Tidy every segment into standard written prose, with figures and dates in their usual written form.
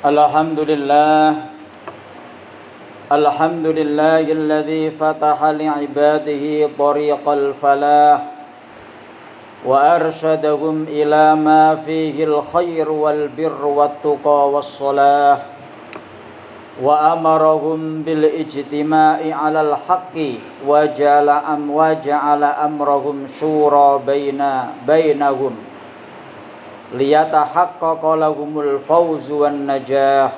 Alhamdulillah alladzi fataha li'ibadihi tariqal falah wa arsyadahum ila ma fihi al-khair wal birr wat tuqa was salah wa amarahum bil ijtima'i 'alal haqqi wa ja'ala amrahum syura bainahum liyatahaqqaqa lahumul fawzu wan najah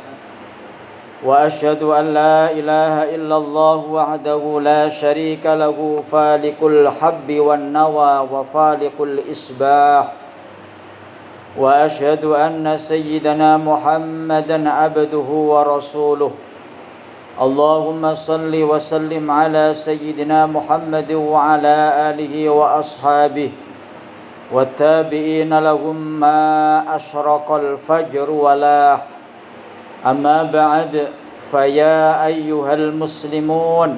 wa asyhadu an la ilaha illallah wahdahu la syarika lahu falikul habbi wan nawa wa falikul isbah wa asyhadu anna sayyidana Muhammadan abduhu wa rasuluh. Allahumma salli wa sallim ala sayyidina Muhammad wa ala alihi wa ashabihi والتابعين لهم ما أشرق الفجر ولاح أما بعد فيا أيها المسلمون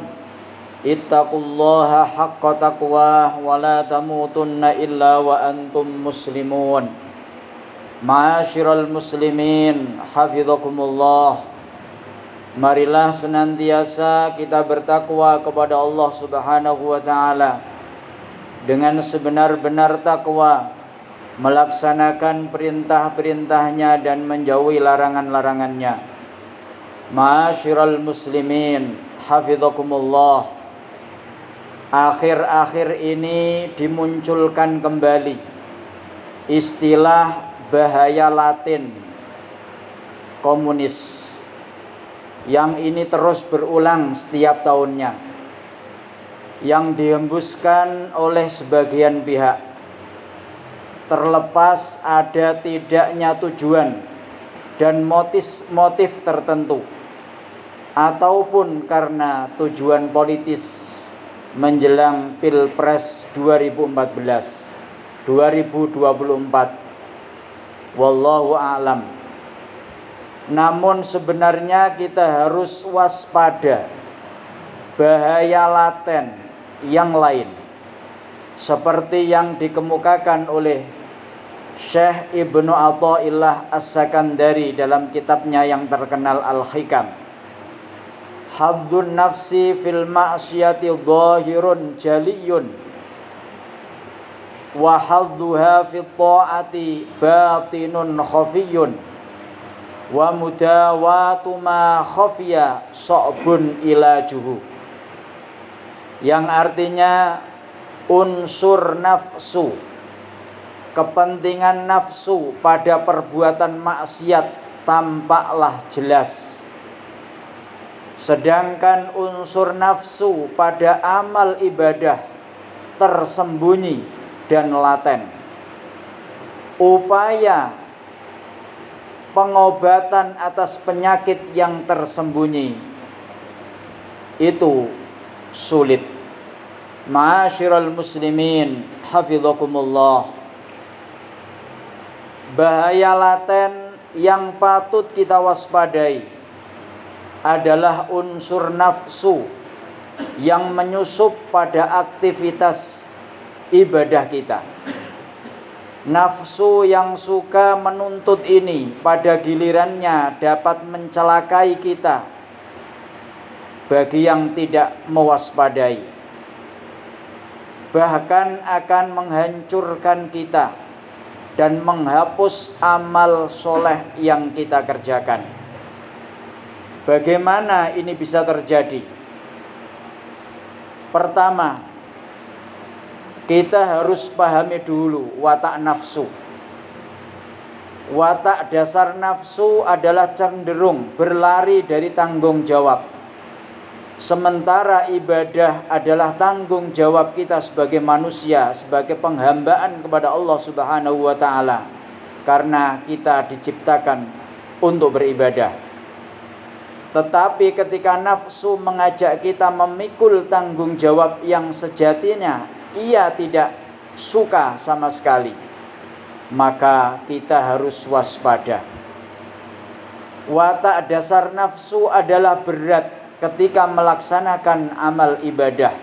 اتقوا الله حق تقواه ولا تموتن إلا وأنتم مسلمون. Ma'asyiral muslimin hafizakumullah. Marilah senantiasa kita bertakwa kepada Allah Subhanahu wa taala dengan sebenar-benar takwa, melaksanakan perintah-perintahnya dan menjauhi larangan-larangannya. Ma'asyiral muslimin hafizakumullah. Akhir-akhir ini dimunculkan kembali istilah bahaya Latin komunis yang ini terus berulang setiap tahunnya, yang dihembuskan oleh sebagian pihak, terlepas ada tidaknya tujuan dan motif tertentu ataupun karena tujuan politis menjelang Pilpres 2024 wallahu a'lam. Namun sebenarnya kita harus waspada bahaya laten yang lain, seperti yang dikemukakan oleh Syekh Ibnu Athaillah As-Sakandari dalam kitabnya yang terkenal Al-Hikam. Haddun nafsi fil ma'siyati dhahirun jaliyun wa hadduha fit ta'ati batinun khafiyun wa mudawatu ma khafiya sa'bun ilajuhu, yang artinya unsur nafsu, kepentingan nafsu pada perbuatan maksiat tampaklah jelas, sedangkan unsur nafsu pada amal ibadah tersembunyi dan laten. Upaya pengobatan atas penyakit yang tersembunyi itu sulit. Ma'asyiral muslimin hafizakumullah. Bahaya laten yang patut kita waspadai adalah unsur nafsu yang menyusup pada aktivitas ibadah kita. Nafsu yang suka menuntut ini pada gilirannya dapat mencelakai kita bagi yang tidak mewaspadai, bahkan akan menghancurkan kita dan menghapus amal soleh yang kita kerjakan. Bagaimana ini bisa terjadi? Pertama, kita harus pahami dulu watak nafsu. Watak dasar nafsu adalah cenderung berlari dari tanggung jawab, sementara ibadah adalah tanggung jawab kita sebagai manusia, sebagai penghambaan kepada Allah Subhanahu wa taala, karena kita diciptakan untuk beribadah. Tetapi ketika nafsu mengajak kita memikul tanggung jawab yang sejatinya ia tidak suka sama sekali, maka kita harus waspada. Watak dasar nafsu adalah berat ketika melaksanakan amal ibadah.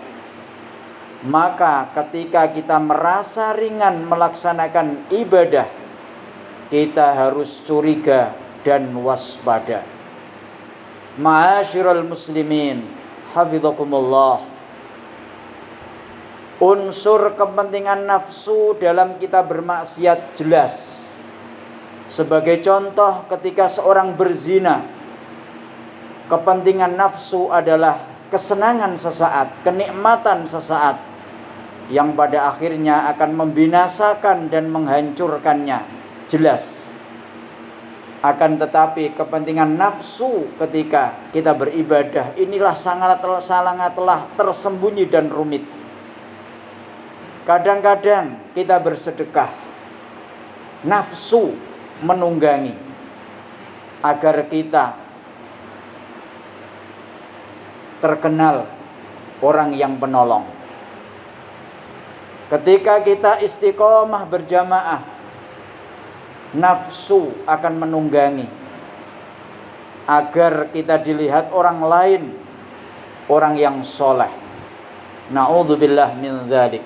Maka ketika kita merasa ringan melaksanakan ibadah, kita harus curiga dan waspada. Ma'asyiral muslimin, hafizakumullah. Unsur kepentingan nafsu dalam kita bermaksiat jelas. Sebagai contoh, ketika seorang berzina, kepentingan nafsu adalah kesenangan sesaat, kenikmatan sesaat, yang pada akhirnya akan membinasakan dan menghancurkannya, jelas. Akan tetapi kepentingan nafsu ketika kita beribadah inilah sangatlah tersembunyi dan rumit. Kadang-kadang kita bersedekah, nafsu menunggangi agar kita terkenal orang yang penolong. Ketika kita istiqomah berjamaah, nafsu akan menunggangi agar kita dilihat orang lain orang yang soleh. Na'udzubillah min dzalik.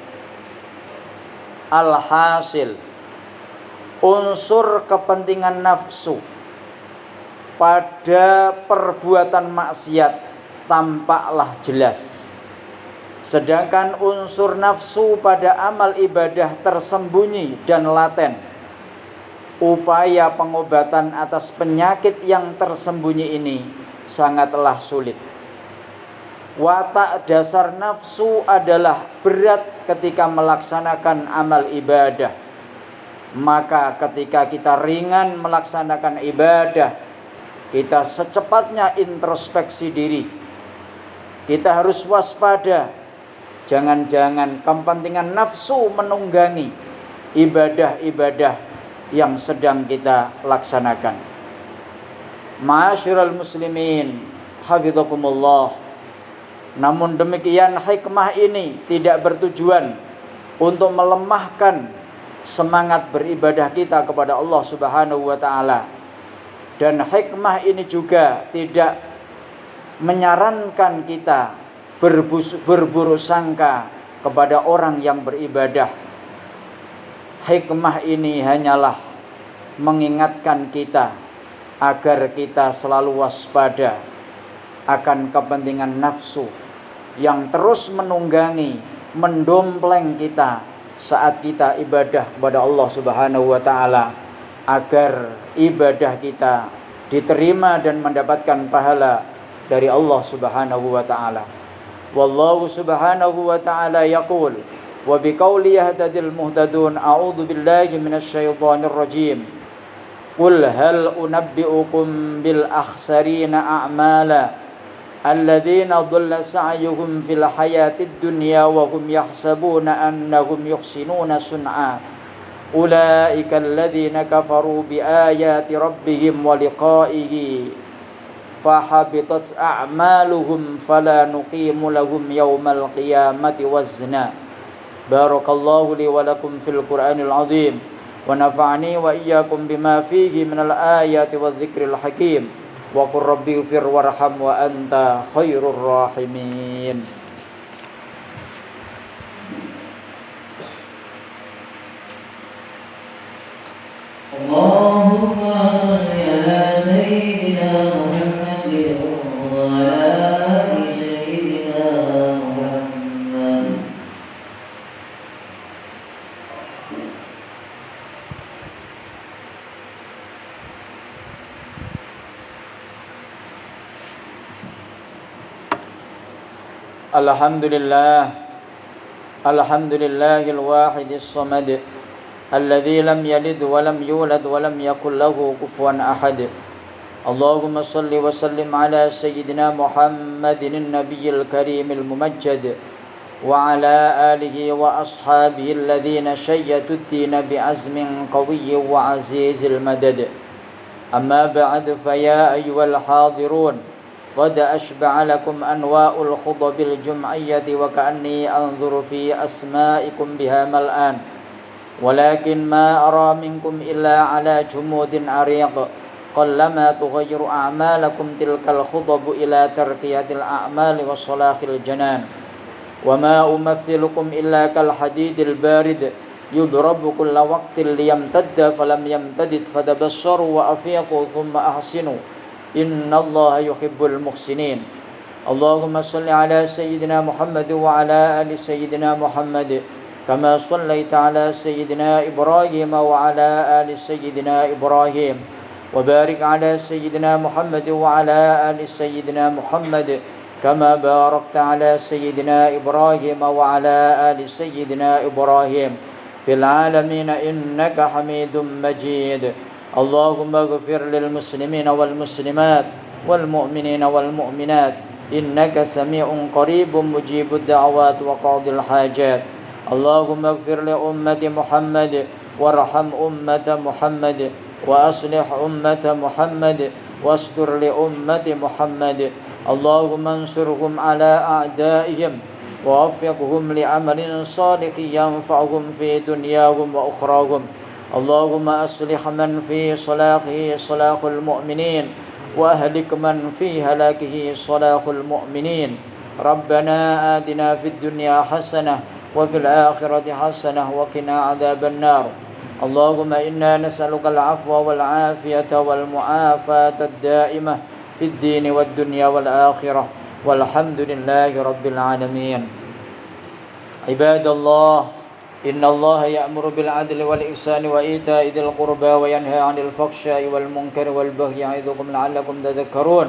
Alhasil, unsur kepentingan nafsu pada perbuatan maksiat tampaklah jelas. Sedangkan unsur nafsu pada amal ibadah tersembunyi dan laten. Upaya pengobatan atas penyakit yang tersembunyi ini sangatlah sulit. Watak dasar nafsu adalah berat ketika melaksanakan amal ibadah. Maka ketika kita ringan melaksanakan ibadah, kita secepatnya introspeksi diri. Kita harus waspada. Jangan-jangan kepentingan nafsu menunggangi ibadah-ibadah yang sedang kita laksanakan. Ma'asyiral muslimin, hafizakumullah. Namun demikian, hikmah ini tidak bertujuan untuk melemahkan semangat beribadah kita kepada Allah Subhanahu wa taala. Dan hikmah ini juga tidak menyarankan kita berburuk sangka kepada orang yang beribadah. Hikmah ini hanyalah mengingatkan kita agar kita selalu waspada akan kepentingan nafsu yang terus menunggangi, mendompleng kita saat kita ibadah kepada Allah Subhanahu wa taala, agar ibadah kita diterima dan mendapatkan pahala dari Allah Subhanahu wa taala. Wallahu subhanahu wa ta'ala yaqul wa biqauli yahtadil muhtadun a'udzu billahi minasy syaithanir rajim. Qul hal unabbi'ukum bil akhsarina a'mala alladzina dhalla sa'yuhum fil hayatid dunya wa hum yahsabuna annahum yuhsinuna sun'a. Ulaika alladzina kafaru bi ayati rabbihim wa liqa'ihi fahabitat a'maluhum fala nuqimu lahum yawmal qiyamati wazna. Barakallahu li wa lakum fil Qur'anil azim wa nafa'ani wa iyyakum bima fihi minal ayati wadh-dhikril hakim. Wa qur rabbi ighfir warham wa anta khairur rahimin. Allahumma shalli ala sayyidina Muhammadin wa ala ali sayyidina Muhammad. Alhamdulillahil wahidis samad alladzi lam yalid wa lam yulad wa lam yakul lahu kufuwan ahad. Allahumma shalli wa sallim ala sayyidina Muhammadin nabiyil karimil mumajjad wa ala alihi wa ashabihi alladhina shayyatu ad-din bi'azmin qawiyyin wa azizil madad. Amma ba'd, fa ya ayyuhal hadirun qad ashba'a lakum anwa'ul khudabil jum'iyyati wa ka'anni anzuru fi asma'ikum biha mal'an. Walakin ma ara minkum illa ala jumudin ariq qallama tughayyiru a'malakum tilkal khudabu ila tarqiyatil a'mali wa salahil janan. Wa ma umathilukum illa kal hadidil barid يضرب كل وقت ليمتد فلم يمتدد فتبصروا وأفيقوا ثم أحسنوا إن الله يحب المحسنين اللهم صل على سيدنا محمد وعلى آل سيدنا محمد كما صليت على سيدنا إبراهيم وعلى آل سيدنا إبراهيم وبارك على سيدنا محمد وعلى آل سيدنا محمد كما باركت على سيدنا إبراهيم وعلى آل سيدنا إبراهيم في العالمين إنك حميد مجيد اللهم اغفر للمسلمين والمسلمات والمؤمنين والمؤمنات إنك سميع قريب مجيب الدعوات وقاضي الحاجات اللهم اغفر لأمة محمد وارحم أمة محمد وأصلح أمة محمد واستر لأمة محمد اللهم انصرهم على أعدائهم ووفقهم لعمل صالح ينفعهم في دنياهم وأخراهم اللهم أصلح من في صلاحه صلاح المؤمنين وأهلك من في هلاكه صلاح المؤمنين ربنا آتنا في الدنيا حسنة وفي الآخرة حسنة وقنا عذاب النار اللهم إنا نسألك العفو والعافية والمعافاة الدائمة في الدين والدنيا والآخرة والحمد لله رب العالمين عباد الله إن الله يأمر بالعدل والإحسان وإيتاء ذي القربى وينهى عن الفحشاء والمنكر والبغي يعظكم لعلكم تذكرون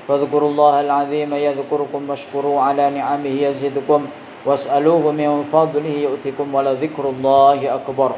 فاذكروا الله العظيم يذكركم واشكروا على نعمه يزدكم واسألوه من فضله يؤتكم ولذكر الله أكبر